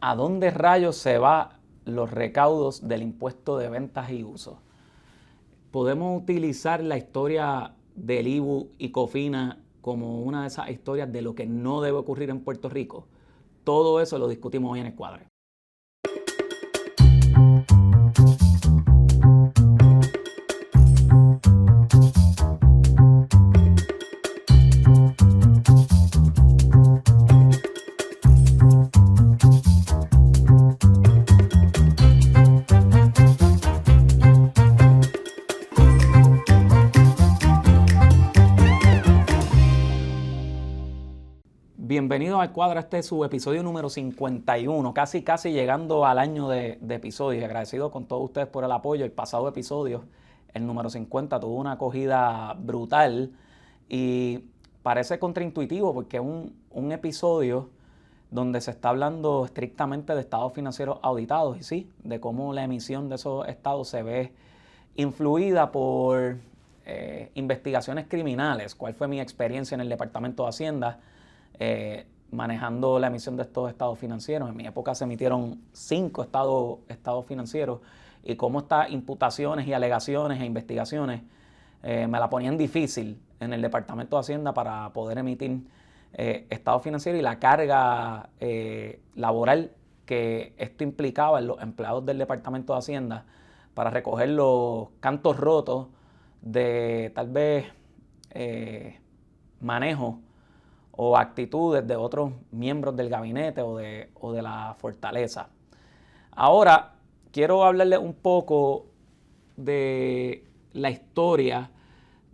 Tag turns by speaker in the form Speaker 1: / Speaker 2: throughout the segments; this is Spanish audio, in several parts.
Speaker 1: ¿A dónde rayos se van los recaudos del impuesto de ventas y usos? Podemos utilizar la historia del IBU y COFINA como una de esas historias de lo que no debe ocurrir en Puerto Rico. Todo eso lo discutimos hoy en el Cuadre. Bienvenidos al Cuadro, este es su episodio número 51, casi llegando al año de episodios. Agradecido con todos ustedes por el apoyo. El pasado episodio, el número 50, tuvo una acogida brutal y parece contraintuitivo porque es un episodio donde se está hablando estrictamente de estados financieros auditados y sí, de cómo la emisión de esos estados se ve influida por investigaciones criminales. ¿Cuál fue mi experiencia en el Departamento de Hacienda manejando la emisión de estos estados financieros? En mi época se emitieron 5 estados financieros y cómo estas imputaciones y alegaciones e investigaciones me la ponían difícil en el Departamento de Hacienda para poder emitir estados financieros y la carga laboral que esto implicaba en los empleados del Departamento de Hacienda para recoger los cantos rotos de tal vez manejo o actitudes de otros miembros del gabinete o de la fortaleza. Ahora quiero hablarles un poco de la historia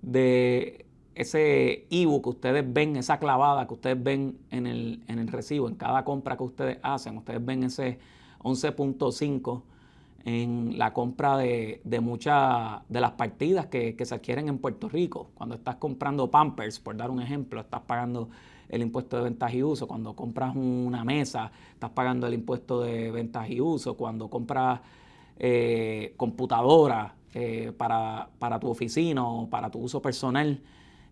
Speaker 1: de ese IBU que ustedes ven, esa clavada que ustedes ven en el recibo, en cada compra que ustedes hacen. Ustedes ven ese 11.5 en la compra de muchas de las partidas que se adquieren en Puerto Rico. Cuando estás comprando Pampers, por dar un ejemplo, estás pagando el impuesto de ventas y uso. Cuando compras una mesa, estás pagando el impuesto de ventas y uso. Cuando compras computadora para tu oficina o para tu uso personal,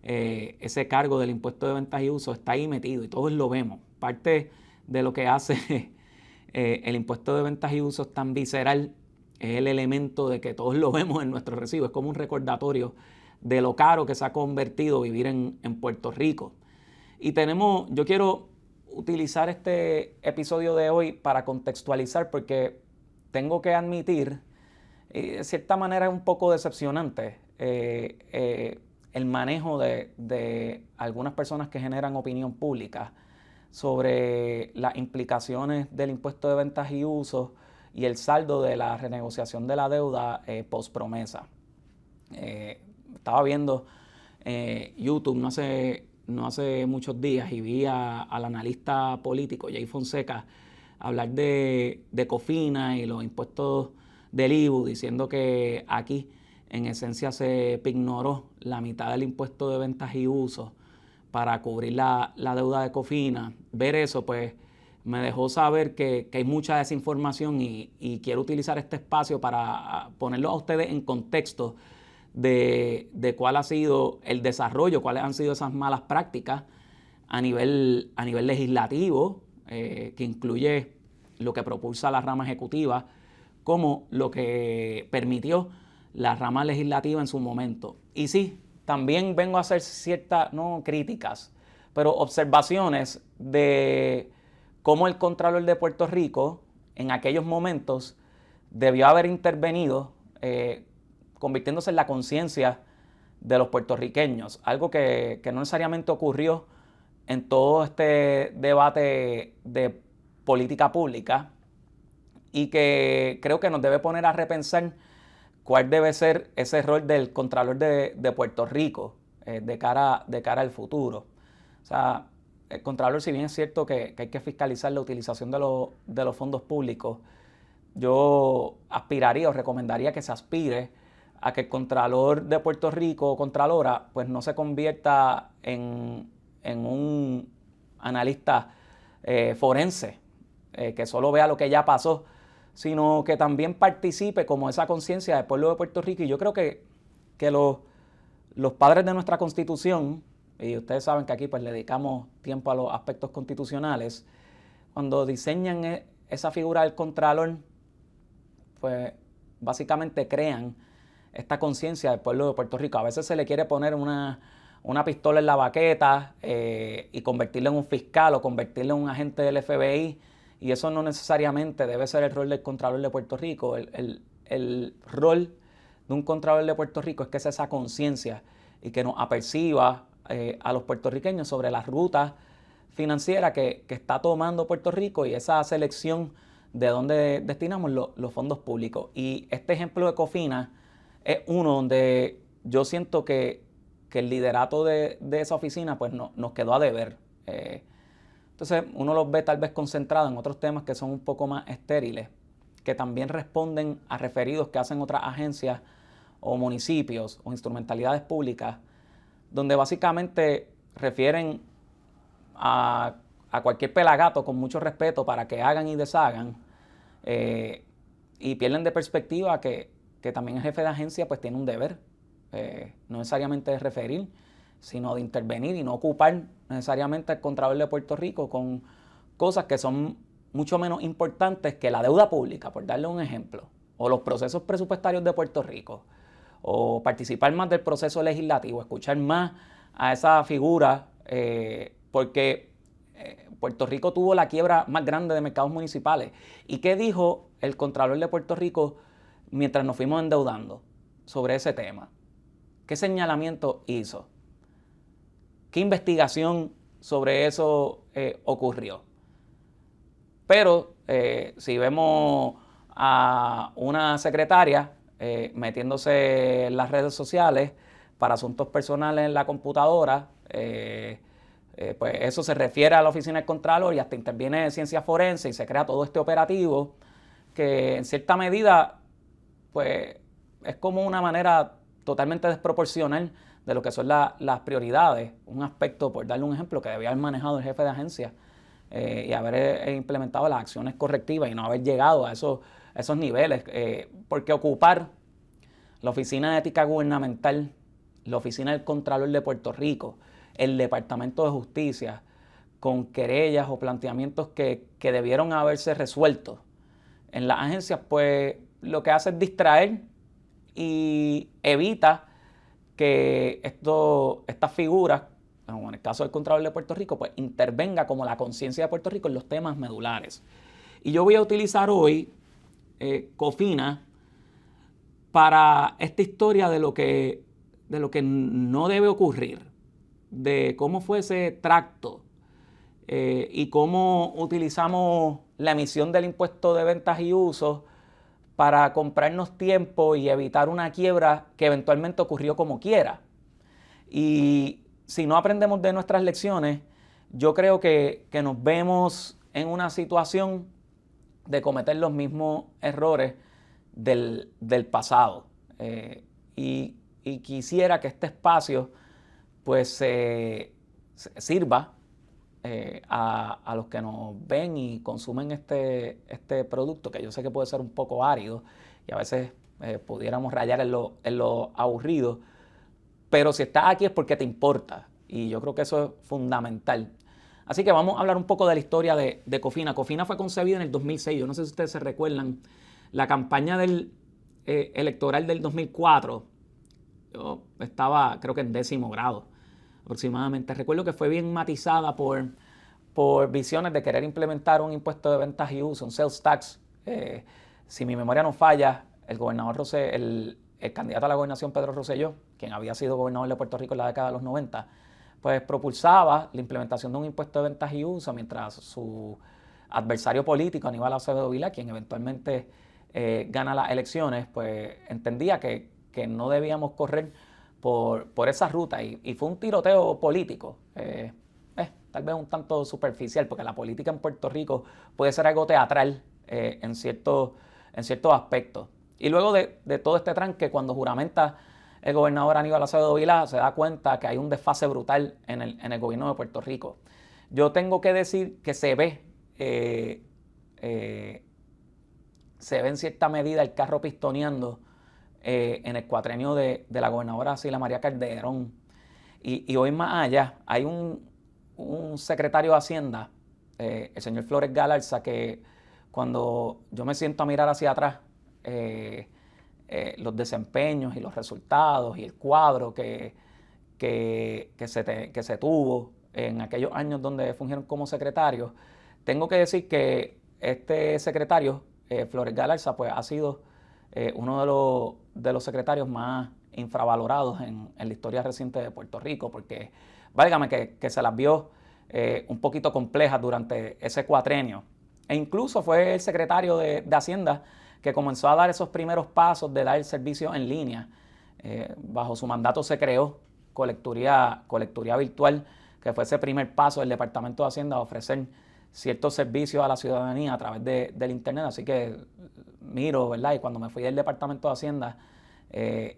Speaker 1: ese cargo del impuesto de ventas y uso está ahí metido y todos lo vemos. Parte de lo que hace el impuesto de ventas y usos tan visceral es el elemento de que todos lo vemos en nuestro recibo. Es como un recordatorio de lo caro que se ha convertido vivir en Puerto Rico. Y yo quiero utilizar este episodio de hoy para contextualizar, porque tengo que admitir, de cierta manera es un poco decepcionante el manejo de algunas personas que generan opinión pública sobre las implicaciones del impuesto de ventas y usos y el saldo de la renegociación de la deuda post promesa. Estaba viendo YouTube no hace muchos días y vi al analista político Jay Fonseca hablar de COFINA y los impuestos del IBU, diciendo que aquí en esencia se ignoró la mitad del impuesto de ventas y usos para cubrir la deuda de COFINA. Ver eso pues me dejó saber que hay mucha desinformación y quiero utilizar este espacio para ponerlo a ustedes en contexto de cuál ha sido el desarrollo, cuáles han sido esas malas prácticas a nivel legislativo, que incluye lo que propulsa la rama ejecutiva, como lo que permitió la rama legislativa en su momento. Y sí, también vengo a hacer ciertas, no críticas, pero observaciones de cómo el Contralor de Puerto Rico en aquellos momentos debió haber intervenido, convirtiéndose en la conciencia de los puertorriqueños, algo que no necesariamente ocurrió en todo este debate de política pública y que creo que nos debe poner a repensar cuál debe ser ese rol del Contralor de Puerto Rico de cara al futuro. O sea, el Contralor, si bien es cierto que hay que fiscalizar la utilización de los fondos públicos, yo aspiraría o recomendaría que se aspire a que el Contralor de Puerto Rico o Contralora pues no se convierta en un analista forense que solo vea lo que ya pasó, sino que también participe como esa conciencia del pueblo de Puerto Rico. Y yo creo que los padres de nuestra Constitución, y ustedes saben que aquí pues le dedicamos tiempo a los aspectos constitucionales, cuando diseñan esa figura del contralor, pues básicamente crean esta conciencia del pueblo de Puerto Rico. A veces se le quiere poner una pistola en la baqueta y convertirlo en un fiscal o convertirlo en un agente del FBI, y eso no necesariamente debe ser el rol del Contralor de Puerto Rico. El rol de un Contralor de Puerto Rico es que sea esa conciencia y que nos aperciba a los puertorriqueños sobre las rutas financieras que está tomando Puerto Rico y esa selección de dónde destinamos los fondos públicos. Y este ejemplo de Cofina es uno donde yo siento que el liderato de esa oficina pues nos quedó a deber. Entonces uno los ve tal vez concentrados en otros temas que son un poco más estériles, que también responden a referidos que hacen otras agencias o municipios o instrumentalidades públicas, donde básicamente refieren a cualquier pelagato con mucho respeto para que hagan y deshagan, y pierden de perspectiva que también el jefe de agencia pues tiene un deber, no necesariamente de referir, sino de intervenir y no ocupar necesariamente al Contralor de Puerto Rico con cosas que son mucho menos importantes que la deuda pública, por darle un ejemplo, o los procesos presupuestarios de Puerto Rico, o participar más del proceso legislativo, escuchar más a esa figura, porque Puerto Rico tuvo la quiebra más grande de mercados municipales. ¿Y qué dijo el Contralor de Puerto Rico mientras nos fuimos endeudando sobre ese tema? ¿Qué señalamiento hizo? ¿Qué investigación sobre eso ocurrió? Pero si vemos a una secretaria metiéndose en las redes sociales para asuntos personales en la computadora, pues eso se refiere a la oficina del Contralor y hasta interviene ciencia forense y se crea todo este operativo que en cierta medida pues es como una manera totalmente desproporcional de lo que son las prioridades, un aspecto, por darle un ejemplo, que debía haber manejado el jefe de agencia y haber implementado las acciones correctivas y no haber llegado a esos niveles, porque ocupar la Oficina de Ética Gubernamental, la Oficina del Contralor de Puerto Rico, el Departamento de Justicia, con querellas o planteamientos que debieron haberse resuelto en las agencias, pues lo que hace es distraer y evita que estas figuras, como en el caso del Contralor de Puerto Rico, pues intervenga como la conciencia de Puerto Rico en los temas medulares. Y yo voy a utilizar hoy Cofina para esta historia de lo que no debe ocurrir, de cómo fue ese tracto y cómo utilizamos la emisión del impuesto de ventas y usos para comprarnos tiempo y evitar una quiebra que eventualmente ocurrió como quiera. Y si no aprendemos de nuestras lecciones, yo creo que nos vemos en una situación de cometer los mismos errores del pasado. Y quisiera que este espacio pues sirva a los que nos ven y consumen este producto, que yo sé que puede ser un poco árido y a veces pudiéramos rayar en lo aburrido, pero si estás aquí es porque te importa y yo creo que eso es fundamental. Así que vamos a hablar un poco de la historia de Cofina. Cofina fue concebida en el 2006, yo no sé si ustedes se recuerdan, la campaña electoral del 2004, yo estaba creo que en 10º grado aproximadamente. Recuerdo que fue bien matizada por visiones de querer implementar un impuesto de ventas y uso, un sales tax. Si mi memoria no falla, el gobernador el candidato a la gobernación, Pedro Rosselló, quien había sido gobernador de Puerto Rico en la década de los 90, pues propulsaba la implementación de un impuesto de ventas y uso, mientras su adversario político, Aníbal Acevedo Vilá, quien eventualmente gana las elecciones, pues entendía que no debíamos correr por esa ruta y fue un tiroteo político, tal vez un tanto superficial, porque la política en Puerto Rico puede ser algo teatral en ciertos aspectos. Y luego de todo este tranque, cuando juramenta el gobernador Aníbal Acevedo Vilá, se da cuenta que hay un desfase brutal en el gobierno de Puerto Rico. Yo tengo que decir que se ve en cierta medida el carro pistoneando en el cuatrenio de la gobernadora Sila María Calderón. Y hoy más allá, hay un secretario de Hacienda, el señor Flores Galarza, que cuando yo me siento a mirar hacia atrás los desempeños y los resultados y el cuadro que se tuvo en aquellos años donde fungieron como secretarios, tengo que decir que este secretario, Flores Galarza, pues ha sido uno de los secretarios más infravalorados en la historia reciente de Puerto Rico, porque válgame que se las vio un poquito complejas durante ese cuatrenio. E incluso fue el secretario de Hacienda que comenzó a dar esos primeros pasos de dar el servicio en línea. Bajo su mandato se creó colecturía virtual, que fue ese primer paso del Departamento de Hacienda a ofrecer ciertos servicios a la ciudadanía a través del Internet. Así que miro, ¿verdad? Y cuando me fui del Departamento de Hacienda,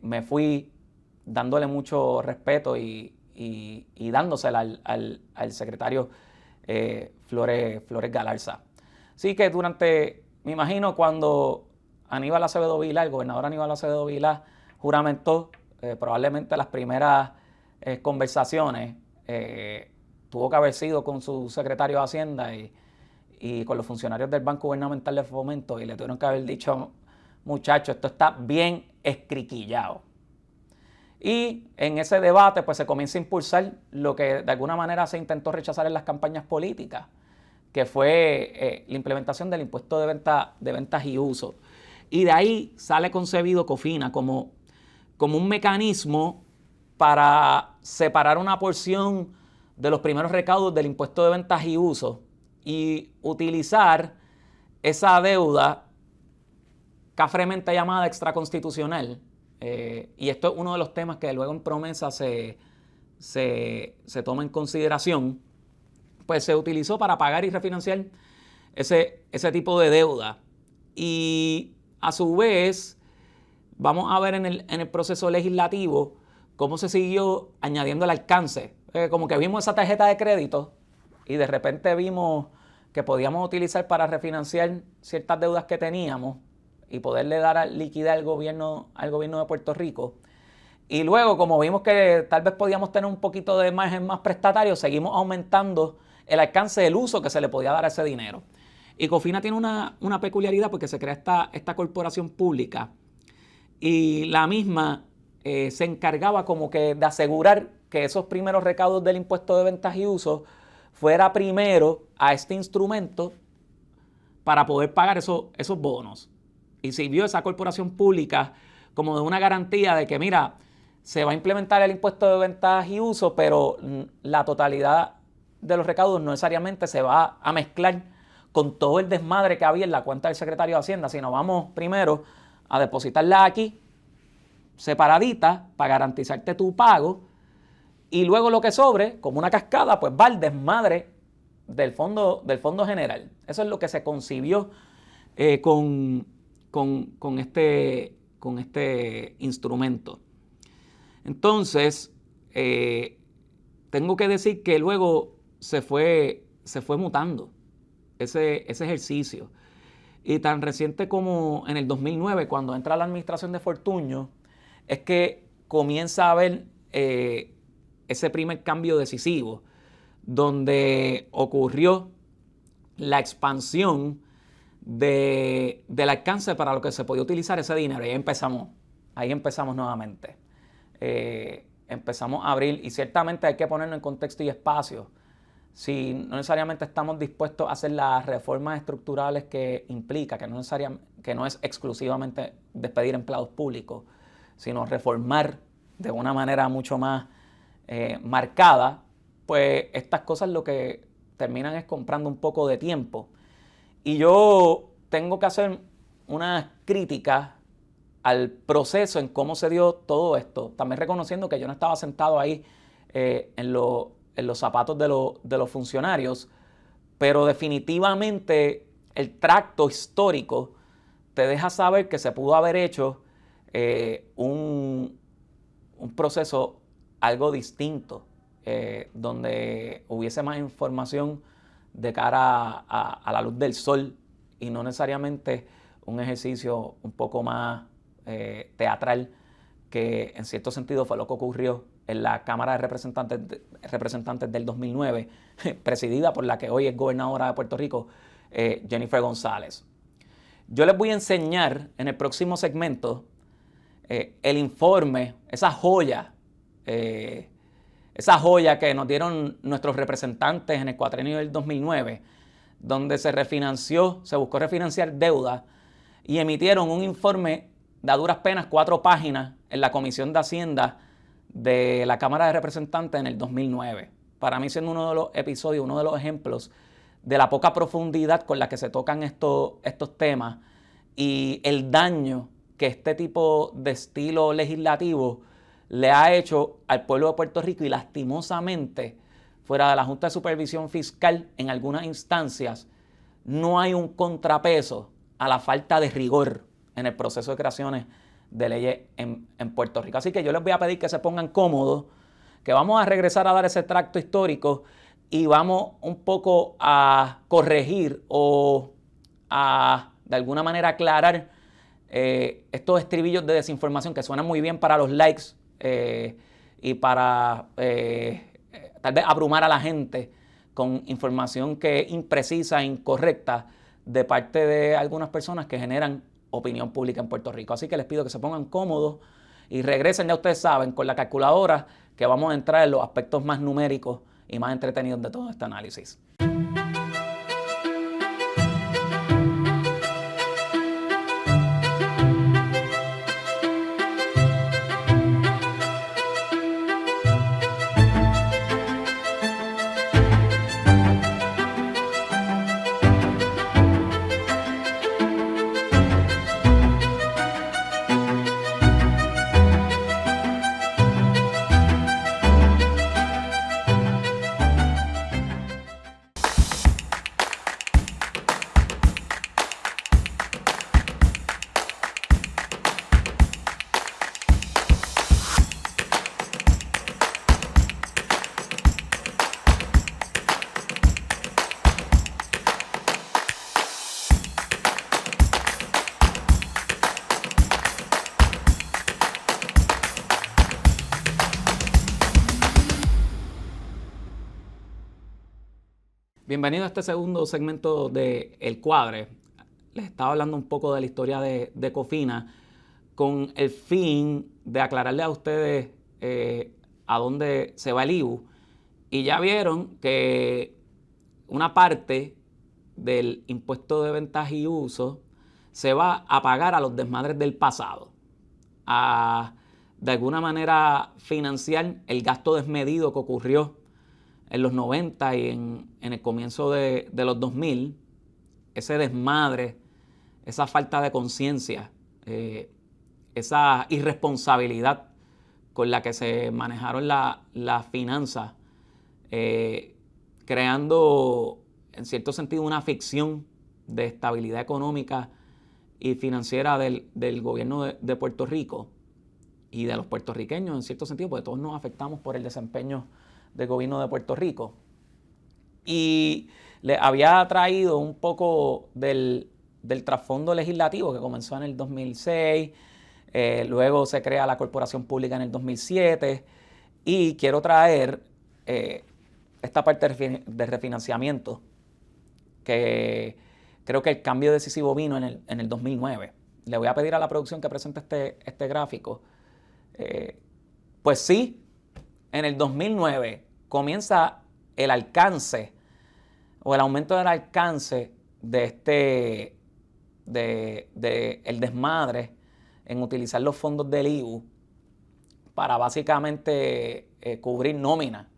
Speaker 1: me fui dándole mucho respeto y dándosela al secretario Flores Galarza. Así que me imagino cuando Aníbal Acevedo Vilá, el gobernador Aníbal Acevedo Vilá, juramentó, probablemente las primeras conversaciones tuvo que haber sido con su secretario de Hacienda y con los funcionarios del Banco Gubernamental de Fomento, y le tuvieron que haber dicho: muchachos, esto está bien escriquillado. Y en ese debate pues se comienza a impulsar lo que de alguna manera se intentó rechazar en las campañas políticas, que fue la implementación del impuesto de ventas y uso. Y de ahí sale concebido COFINA como un mecanismo para separar una porción de los primeros recaudos del impuesto de ventas y uso y utilizar esa deuda cafremente llamada extraconstitucional. Y esto es uno de los temas que luego en promesa se toma en consideración, pues se utilizó para pagar y refinanciar ese tipo de deuda. Y a su vez, vamos a ver en el proceso legislativo cómo se siguió añadiendo el alcance. Como que vimos esa tarjeta de crédito y de repente vimos que podíamos utilizar para refinanciar ciertas deudas que teníamos y poderle dar liquidez al gobierno de Puerto Rico. Y luego, como vimos que tal vez podíamos tener un poquito de margen más prestatario, seguimos aumentando el alcance del uso que se le podía dar a ese dinero. Y COFINA tiene una peculiaridad porque se crea esta corporación pública y la misma se encargaba como que de asegurar que esos primeros recaudos del impuesto de ventas y uso fuera primero a este instrumento para poder pagar esos bonos. Y sirvió esa corporación pública como de una garantía de que, mira, se va a implementar el impuesto de ventas y uso, pero la totalidad de los recaudos no necesariamente se va a mezclar con todo el desmadre que había en la cuenta del secretario de Hacienda, sino vamos primero a depositarla aquí, separadita, para garantizarte tu pago, y luego lo que sobre, como una cascada, pues va al desmadre del fondo general. Eso es lo que se concibió con este instrumento. Entonces, tengo que decir que luego se fue mutando ese ejercicio. Y tan reciente como en el 2009, cuando entra la administración de Fortuño, es que comienza a haber ese primer cambio decisivo, donde ocurrió la expansión del alcance para lo que se podía utilizar ese dinero. Y ahí empezamos nuevamente. Empezamos a abrir, y ciertamente hay que ponerlo en contexto y espacio. Si no necesariamente estamos dispuestos a hacer las reformas estructurales que implica, que no es exclusivamente despedir empleados públicos, sino reformar de una manera mucho más marcada, pues estas cosas lo que terminan es comprando un poco de tiempo. Y yo tengo que hacer unas críticas al proceso en cómo se dio todo esto, también reconociendo que yo no estaba sentado ahí en los zapatos de los funcionarios, pero definitivamente el tracto histórico te deja saber que se pudo haber hecho un proceso algo distinto, donde hubiese más información de cara a la luz del sol y no necesariamente un ejercicio un poco más teatral, que en cierto sentido fue lo que ocurrió en la Cámara de Representantes del 2009, presidida por la que hoy es gobernadora de Puerto Rico, Jennifer González. Yo les voy a enseñar en el próximo segmento el informe, esa joya que nos dieron nuestros representantes en el cuatrienio del 2009, donde se buscó refinanciar deuda y emitieron un informe de a duras penas 4 páginas en la Comisión de Hacienda de la Cámara de Representantes en el 2009. Para mí siendo uno de los episodios, uno de los ejemplos de la poca profundidad con la que se tocan estos temas y el daño que este tipo de estilo legislativo le ha hecho al pueblo de Puerto Rico y lastimosamente, fuera de la Junta de Supervisión Fiscal, en algunas instancias, no hay un contrapeso a la falta de rigor en el proceso de creaciones de leyes en Puerto Rico. Así que yo les voy a pedir que se pongan cómodos, que vamos a regresar a dar ese tracto histórico y vamos un poco a corregir o a, de alguna manera, aclarar estos estribillos de desinformación que suenan muy bien para los likes y para tal vez abrumar a la gente con información que es imprecisa e incorrecta de parte de algunas personas que generan opinión pública en Puerto Rico. Así que les pido que se pongan cómodos y regresen, ya ustedes saben, con la calculadora, que vamos a entrar en los aspectos más numéricos y más entretenidos de todo este análisis. Bienvenido a este segundo segmento de El Cuadre. Les estaba hablando un poco de la historia de Cofina con el fin de aclararle a ustedes a dónde se va el IBU. Y ya vieron que una parte del impuesto de ventaja y uso se va a pagar a los desmadres del pasado, a de alguna manera financiar el gasto desmedido que ocurrió en los 90 y en el comienzo de los 2000, ese desmadre, esa falta de conciencia, esa irresponsabilidad con la que se manejaron las finanzas, creando en cierto sentido una ficción de estabilidad económica y financiera del gobierno de Puerto Rico y de los puertorriqueños en cierto sentido, porque todos nos afectamos por el desempeño del gobierno de Puerto Rico. Y le había traído un poco del trasfondo legislativo que comenzó en el 2006, luego se crea la Corporación Pública en el 2007 y quiero traer esta parte de refinanciamiento que creo que el cambio decisivo vino en el 2009. Le voy a pedir a la producción que presente este gráfico. Pues sí, en el 2009 comienza el alcance o el aumento del alcance de el desmadre en utilizar los fondos del IBU para básicamente cubrir nómina.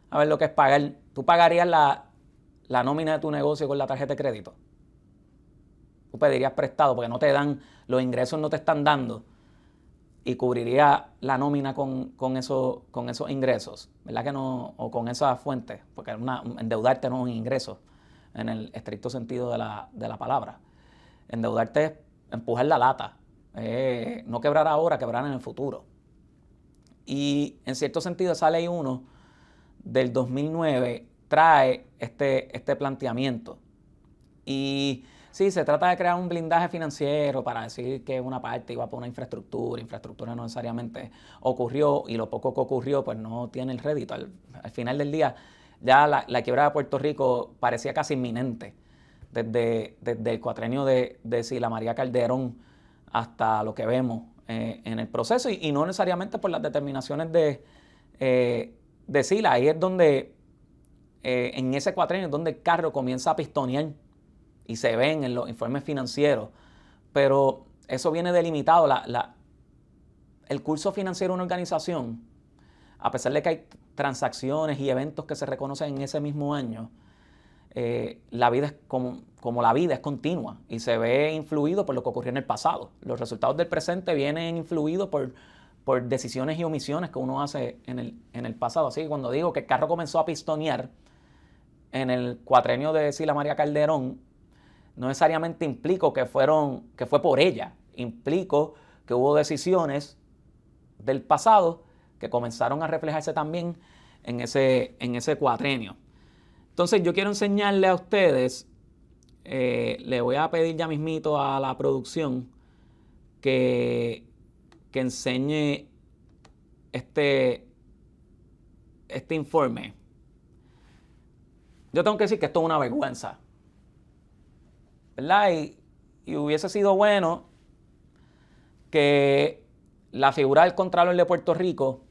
Speaker 1: A ver lo que es pagar. ¿Tú pagarías la nómina de tu negocio con la tarjeta de crédito? Tú pedirías prestado porque no te dan, los ingresos no te están dando. Y cubriría la nómina con esos ingresos, ¿verdad que no? O con esa fuente, porque endeudarte no es un ingreso en el estricto sentido de la palabra. Endeudarte es empujar la lata, no quebrar ahora, quebrar en el futuro. Y en cierto sentido esa ley 1 del 2009 trae este planteamiento. Y sí, se trata de crear un blindaje financiero para decir que una parte iba por una infraestructura no necesariamente ocurrió y lo poco que ocurrió pues no tiene el rédito. Al final del día ya la quiebra de Puerto Rico parecía casi inminente desde el cuatrenio de Sila María Calderón hasta lo que vemos en el proceso, y no necesariamente por las determinaciones de Sila. Ahí es donde, en ese cuatrenio, es donde el carro comienza a pistonear y se ven en los informes financieros. Pero eso viene delimitado. El curso financiero de una organización, a pesar de que hay transacciones y eventos que se reconocen en ese mismo año, la vida es como la vida es continua y se ve influido por lo que ocurrió en el pasado. Los resultados del presente vienen influidos por decisiones y omisiones que uno hace en el pasado. Así que cuando digo que el carro comenzó a pistonear en el cuatrenio de Sila María Calderón, no necesariamente implico que fue por ella. Implico que hubo decisiones del pasado que comenzaron a reflejarse también en ese cuatrenio. Entonces yo quiero enseñarle a ustedes, le voy a pedir ya mismito a la producción que enseñe este informe. Yo tengo que decir que esto es una vergüenza, ¿verdad? Y hubiese sido bueno que la figura del Contralor de Puerto Rico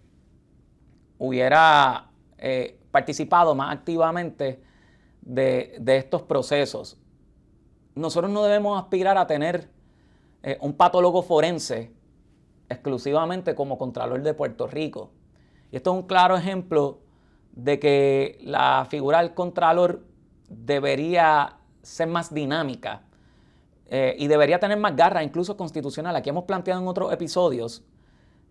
Speaker 1: hubiera participado más activamente de estos procesos. Nosotros no debemos aspirar a tener un patólogo forense exclusivamente como Contralor de Puerto Rico. Y esto es un claro ejemplo de que la figura del Contralor debería ser más dinámica y debería tener más garra, incluso constitucional. Aquí hemos planteado en otros episodios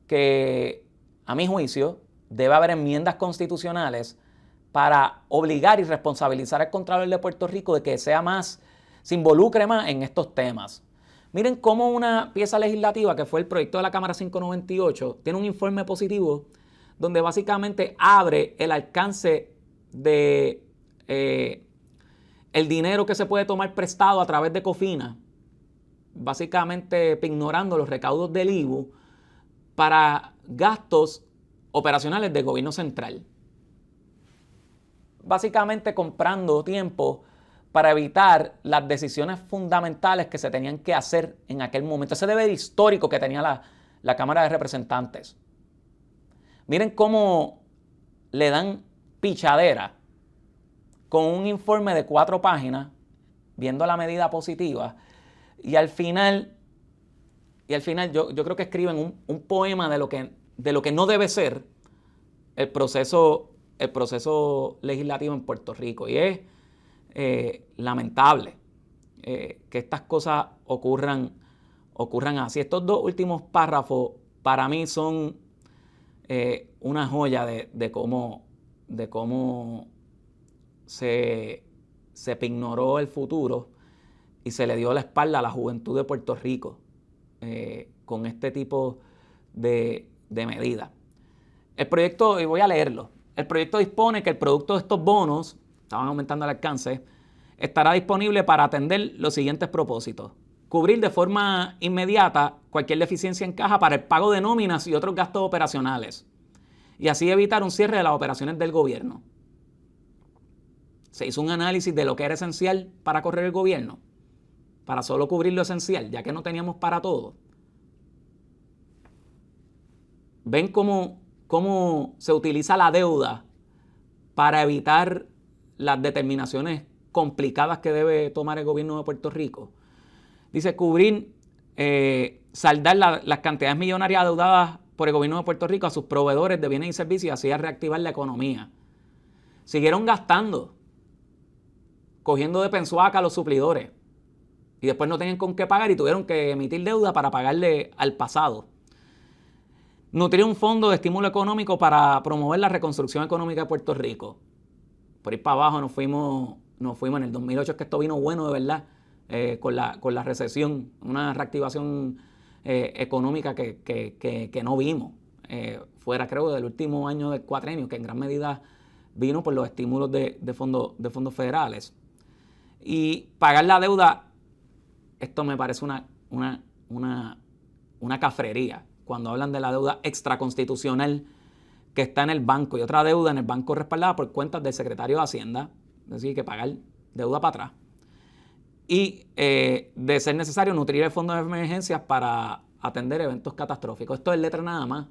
Speaker 1: que, a mi juicio, debe haber enmiendas constitucionales para obligar y responsabilizar al Contralor de Puerto Rico de que se involucre más en estos temas. Miren cómo una pieza legislativa, que fue el proyecto de la Cámara 598, tiene un informe positivo donde básicamente abre el alcance de el dinero que se puede tomar prestado a través de COFINA, básicamente ignorando los recaudos del IVU para gastos operacionales del gobierno central. Básicamente comprando tiempo para evitar las decisiones fundamentales que se tenían que hacer en aquel momento. Ese deber histórico que tenía la Cámara de Representantes. Miren cómo le dan pichadera con un informe de 4 páginas, viendo la medida positiva, y al final yo creo que escriben un poema de lo que no debe ser el proceso legislativo en Puerto Rico. Y es lamentable que estas cosas ocurran así. Estos 2 últimos párrafos para mí son una joya de cómo se ignoró el futuro y se le dio la espalda a la juventud de Puerto Rico con este tipo de medidas. El proyecto, y voy a leerlo, el proyecto dispone que el producto de estos bonos, estaban aumentando el alcance, estará disponible para atender los siguientes propósitos: cubrir de forma inmediata cualquier deficiencia en caja para el pago de nóminas y otros gastos operacionales, y así evitar un cierre de las operaciones del gobierno. Se hizo un análisis de lo que era esencial para correr el gobierno, para solo cubrir lo esencial, ya que no teníamos para todo. ¿Ven cómo se utiliza la deuda para evitar las determinaciones complicadas que debe tomar el gobierno de Puerto Rico? Dice cubrir, saldar las cantidades millonarias adeudadas por el gobierno de Puerto Rico a sus proveedores de bienes y servicios, y así reactivar la economía. Siguieron gastando, cogiendo de pensuaca a los suplidores, y después no tenían con qué pagar y tuvieron que emitir deuda para pagarle al pasado. Nutrir un fondo de estímulo económico para promover la reconstrucción económica de Puerto Rico. Por ir para abajo nos fuimos en el 2008, es que esto vino bueno de verdad, con la recesión, una reactivación económica que no vimos, fuera creo del último año del cuatrenio, que en gran medida vino por los estímulos de fondos federales. Y pagar la deuda, esto me parece una cafrería, cuando hablan de la deuda extraconstitucional que está en el banco y otra deuda en el banco respaldada por cuentas del secretario de Hacienda, es decir, que pagar deuda para atrás. y de ser necesario nutrir el fondo de emergencias para atender eventos catastróficos. Esto es letra nada más.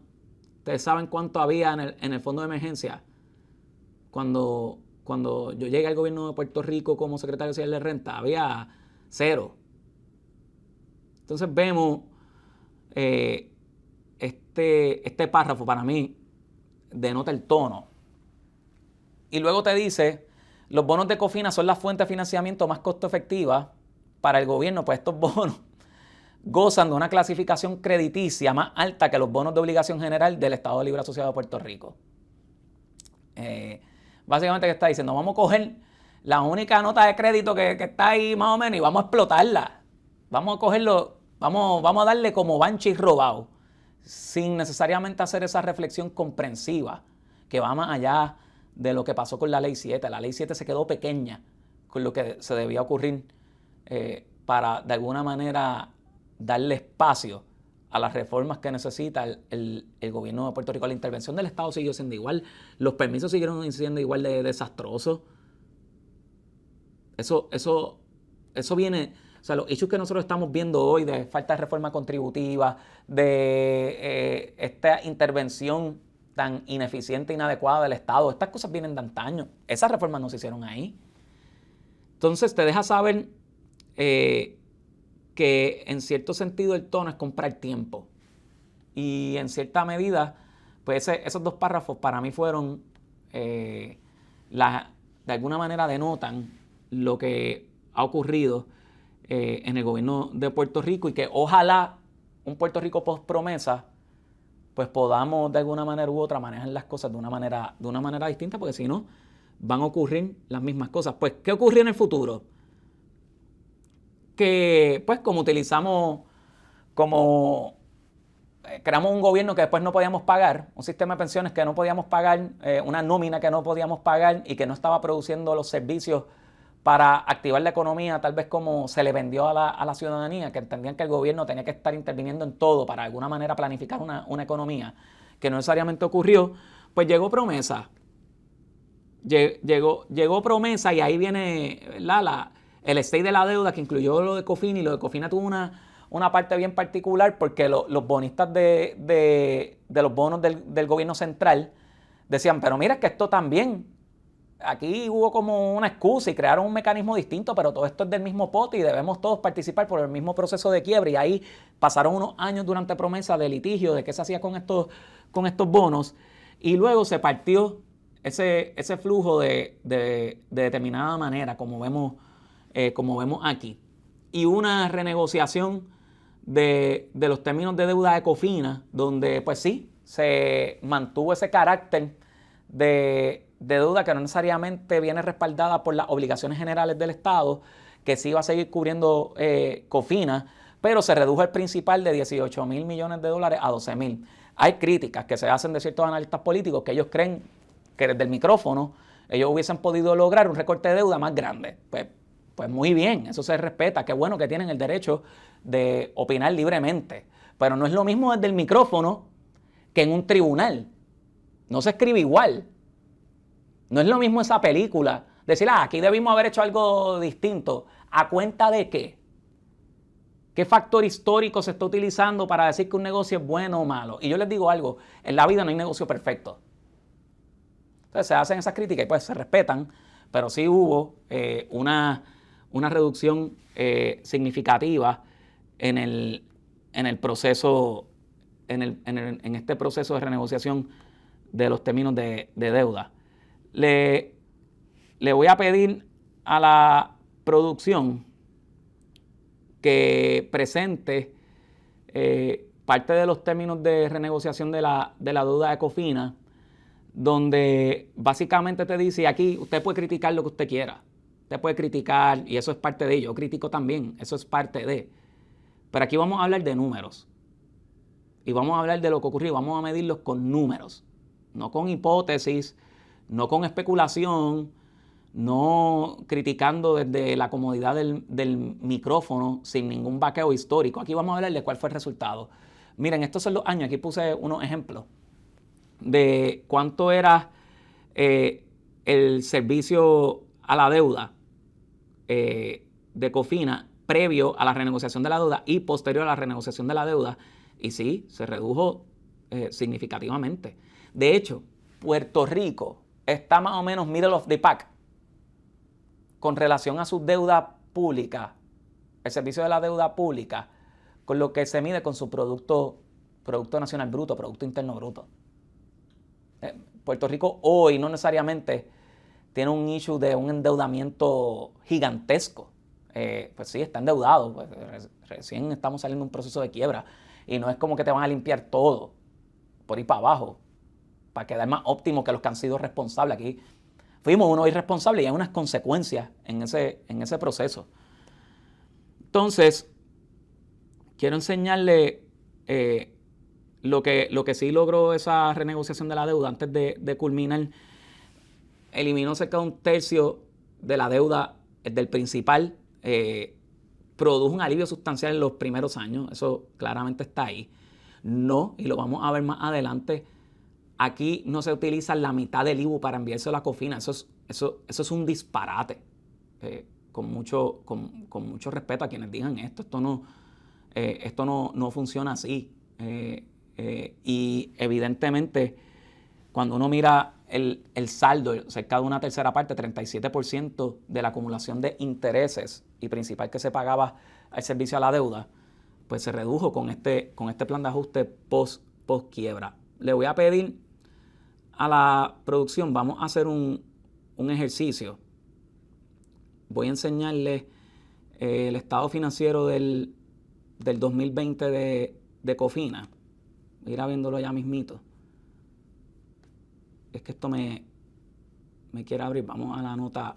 Speaker 1: Ustedes saben cuánto había en el fondo de emergencia cuando yo llegué al gobierno de Puerto Rico como secretario social de renta. Había 0. Entonces vemos este párrafo, para mí denota el tono. Y luego te dice, los bonos de Cofina son la fuente de financiamiento más costo efectiva para el gobierno. Pues estos bonos gozan de una clasificación crediticia más alta que los bonos de obligación general del Estado Libre Asociado de Puerto Rico. Básicamente, ¿qué está diciendo? Vamos a coger la única nota de crédito que está ahí más o menos y vamos a explotarla. Vamos a cogerlo, vamos a darle como banchis robado, sin necesariamente hacer esa reflexión comprensiva que va más allá de lo que pasó con la Ley 7. La Ley 7 se quedó pequeña con lo que se debía ocurrir para, de alguna manera, darle espacio a las reformas que necesita el gobierno de Puerto Rico. La intervención del Estado siguió siendo igual, los permisos siguieron siendo igual de desastrosos. Eso viene, o sea, los issues que nosotros estamos viendo hoy de falta de reforma contributiva, de esta intervención tan ineficiente e inadecuada del Estado, estas cosas vienen de antaño. Esas reformas no se hicieron ahí. Entonces te deja saber que en cierto sentido el tono es comprar tiempo. Y en cierta medida, pues esos 2 párrafos para mí fueron, de alguna manera denotan lo que ha ocurrido en el gobierno de Puerto Rico, y que ojalá un Puerto Rico post promesa pues podamos de alguna manera u otra manejar las cosas de una manera distinta, porque si no van a ocurrir las mismas cosas. Pues, ¿qué ocurrió en el futuro? Que pues creamos un gobierno que después no podíamos pagar, un sistema de pensiones que no podíamos pagar, una nómina que no podíamos pagar y que no estaba produciendo los servicios para activar la economía, tal vez como se le vendió a la ciudadanía, que entendían que el gobierno tenía que estar interviniendo en todo para de alguna manera planificar una economía, que no necesariamente ocurrió. Pues llegó promesa. Llegó promesa, y ahí viene el estate de la deuda, que incluyó lo de Cofina, y lo de Cofina tuvo una parte bien particular, porque los bonistas de los bonos del gobierno central decían, pero mira, es que esto también, aquí hubo como una excusa y crearon un mecanismo distinto, pero todo esto es del mismo pote y debemos todos participar por el mismo proceso de quiebre. Y ahí pasaron unos años durante promesa de litigio de qué se hacía con estos bonos, y luego se partió ese flujo de determinada manera, como vemos aquí, y una renegociación de los términos de deuda de Cofina, donde pues sí, se mantuvo ese carácter de deuda que no necesariamente viene respaldada por las obligaciones generales del Estado, que sí va a seguir cubriendo Cofina, pero se redujo el principal de $18,000 millones a $12,000. Hay críticas que se hacen de ciertos analistas políticos que ellos creen que desde el micrófono ellos hubiesen podido lograr un recorte de deuda más grande. Pues muy bien, eso se respeta, qué bueno que tienen el derecho de opinar libremente, pero no es lo mismo desde el micrófono que en un tribunal. No se escribe igual. No es lo mismo esa película, decir, aquí debimos haber hecho algo distinto. ¿A cuenta de qué? ¿Qué factor histórico se está utilizando para decir que un negocio es bueno o malo? Y yo les digo algo, en la vida no hay negocio perfecto. Entonces se hacen esas críticas y pues se respetan, pero sí hubo una reducción significativa en el proceso, en este proceso de renegociación de los términos de deuda. Le voy a pedir a la producción que presente parte de los términos de renegociación de la deuda de Cofina, donde básicamente te dice, aquí usted puede criticar lo que usted quiera. Usted puede criticar, y eso es parte de ello. Yo critico también, eso es parte de. Pero aquí vamos a hablar de números. Y vamos a hablar de lo que ocurrió, vamos a medirlos con números. No con hipótesis, no con especulación, no criticando desde la comodidad del micrófono sin ningún vaqueo histórico. Aquí vamos a hablar de cuál fue el resultado. Miren, estos son los años, aquí puse unos ejemplos de cuánto era el servicio a la deuda de Cofina previo a la renegociación de la deuda y posterior a la renegociación de la deuda. Y sí, se redujo significativamente. De hecho, Puerto Rico está más o menos middle of the pack con relación a su deuda pública, el servicio de la deuda pública, con lo que se mide con su Producto Nacional Bruto, Producto Interno Bruto. Puerto Rico hoy no necesariamente tiene un issue de un endeudamiento gigantesco. Pues sí, está endeudado. Pues recién estamos saliendo de un proceso de quiebra. Y no es como que te van a limpiar todo por ir para abajo, para quedar más óptimo que los que han sido responsables. Aquí fuimos unos irresponsables y hay unas consecuencias en ese proceso. Entonces, quiero enseñarle lo que sí logró esa renegociación de la deuda antes de culminar. Eliminó cerca de un tercio de la deuda del principal, produjo un alivio sustancial en los primeros años, eso claramente está ahí. No, y lo vamos a ver más adelante, aquí no se utiliza la mitad del IBU para enviarse a la Cofina, eso es un disparate, con mucho respeto a quienes digan esto no funciona así. Y evidentemente, cuando uno mira el saldo, cerca de una tercera parte, 37% de la acumulación de intereses y principal que se pagaba al servicio a la deuda, pues se redujo con este plan de ajuste post quiebra. Le voy a pedir a la producción, vamos a hacer un ejercicio. Voy a enseñarles el estado financiero del 2020 de Cofina. Voy a ir viéndolo ya mismito. Es que esto me quiere abrir. Vamos a la nota.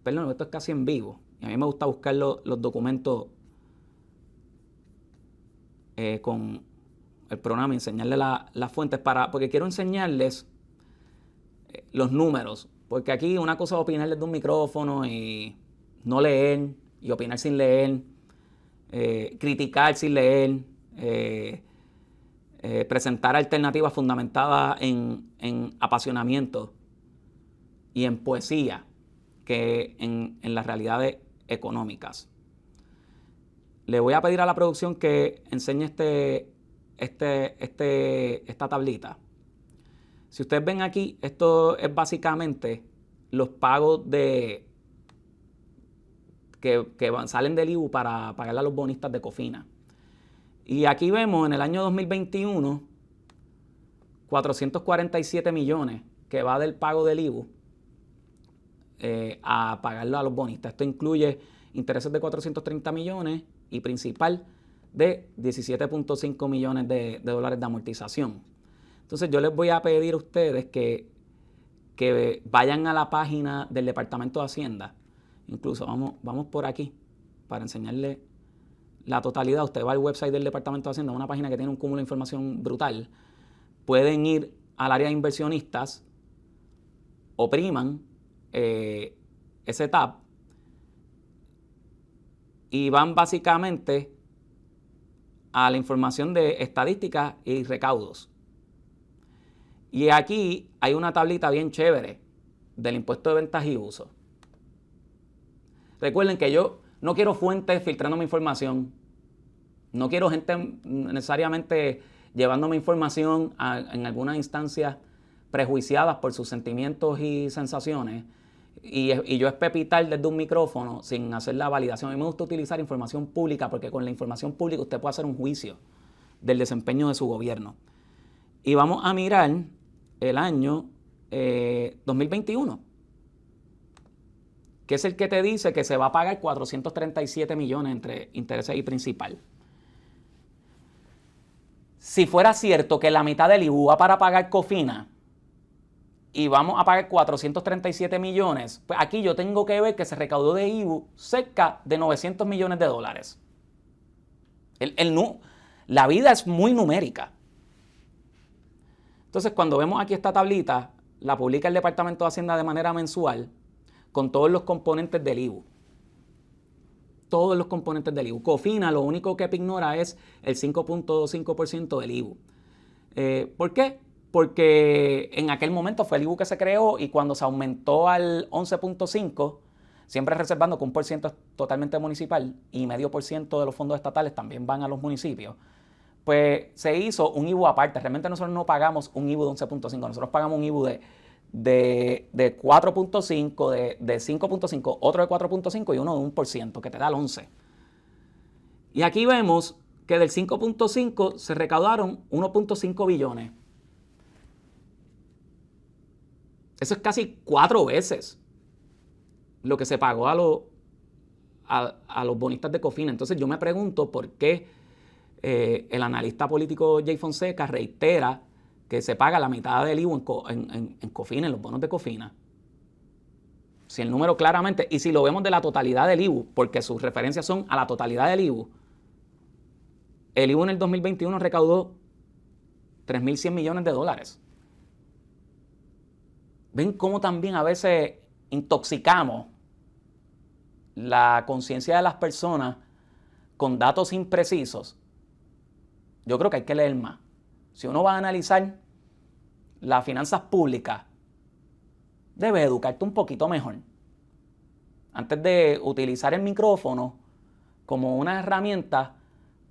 Speaker 1: Perdón, esto es casi en vivo. Y a mí me gusta buscar los documentos con el programa y enseñarles las fuentes porque quiero enseñarles los números. Porque aquí una cosa es opinar desde un micrófono y no leer, y opinar sin leer, criticar sin leer, presentar alternativas fundamentadas en apasionamiento y en poesía que en las realidades económicas. Le voy a pedir a la producción que enseñe esta tablita. Si ustedes ven aquí, esto es básicamente los pagos que salen del IBU para pagarle a los bonistas de Cofina. Y aquí vemos en el año 2021 447 millones que va del pago del IBU a pagarlo a los bonistas. Esto incluye intereses de 430 millones y principal de 17.5 millones de dólares de amortización. Entonces yo les voy a pedir a ustedes que vayan a la página del Departamento de Hacienda. Incluso vamos por aquí para enseñarles la totalidad. Usted va al website del Departamento de Hacienda, una página que tiene un cúmulo de información brutal. Pueden ir al área de inversionistas, opriman ese tab y van básicamente a la información de estadísticas y recaudos. Y aquí hay una tablita bien chévere del impuesto de ventas y uso. Recuerden que yo no quiero fuentes filtrando mi información. No quiero gente necesariamente llevándome información en algunas instancias prejuiciadas por sus sentimientos y sensaciones. Y yo espepitar desde un micrófono sin hacer la validación. A mí me gusta utilizar información pública porque con la información pública usted puede hacer un juicio del desempeño de su gobierno. Y vamos a mirar el año 2021, que es el que te dice que se va a pagar 437 millones entre intereses y principal. Si fuera cierto que la mitad del IBU va para pagar Cofina y vamos a pagar 437 millones, pues aquí yo tengo que ver que se recaudó de IBU cerca de 900 millones de dólares. La vida es muy numérica. Entonces, cuando vemos aquí esta tablita, la publica el Departamento de Hacienda de manera mensual con todos los componentes del IBU. Todos los componentes del IBU. Cofina lo único que ignora es el 5.5% del IBU. ¿Por qué? Porque en aquel momento fue el IBU que se creó y cuando se aumentó al 11.5%, siempre reservando que 1% es totalmente municipal y 0,5% de los fondos estatales también van a los municipios, pues se hizo un IBU aparte. Realmente nosotros no pagamos un IBU de 11.5, nosotros pagamos un IBU de 4.5, de 5.5, otro de 4.5 y uno de 1%, que te da el 11. Y aquí vemos que del 5.5 se recaudaron 1.5 billones. Eso es casi 4 veces lo que se pagó a los bonistas de Cofina. Entonces yo me pregunto por qué el analista político Jay Fonseca reitera que se paga la mitad del IBU en Cofina, en los bonos de Cofina. Si el número claramente, y si lo vemos de la totalidad del IBU, porque sus referencias son a la totalidad del IBU, el IBU en el 2021 recaudó 3.100 millones de dólares. ¿Ven cómo también a veces intoxicamos la conciencia de las personas con datos imprecisos? Yo creo que hay que leer más. Si uno va a analizar las finanzas públicas, debe educarte un poquito mejor. Antes de utilizar el micrófono como una herramienta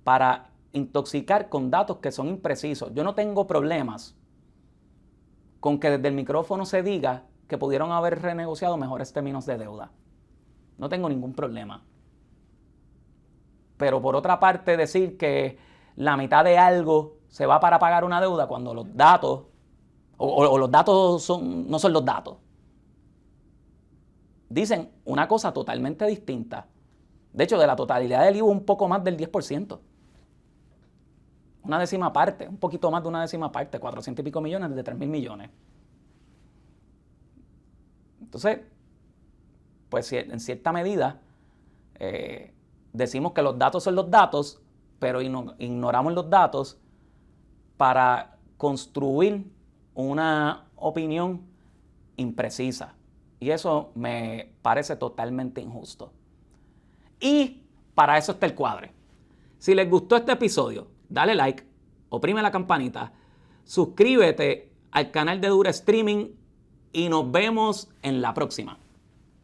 Speaker 1: para intoxicar con datos que son imprecisos. Yo no tengo problemas con que desde el micrófono se diga que pudieron haber renegociado mejores términos de deuda. No tengo ningún problema. Pero por otra parte, decir que la mitad de algo se va para pagar una deuda cuando los datos, o los datos no son los datos, dicen una cosa totalmente distinta. De hecho, de la totalidad del IVA, un poco más del 10%. Una décima parte, un poquito más de una décima parte, 400 y pico millones de 3.000 millones. Entonces, pues en cierta medida, decimos que los datos son los datos, pero ignoramos los datos para construir una opinión imprecisa. Y eso me parece totalmente injusto. Y para eso está el cuadre. Si les gustó este episodio, dale like, oprime la campanita, suscríbete al canal de Dura Streaming y nos vemos en la próxima.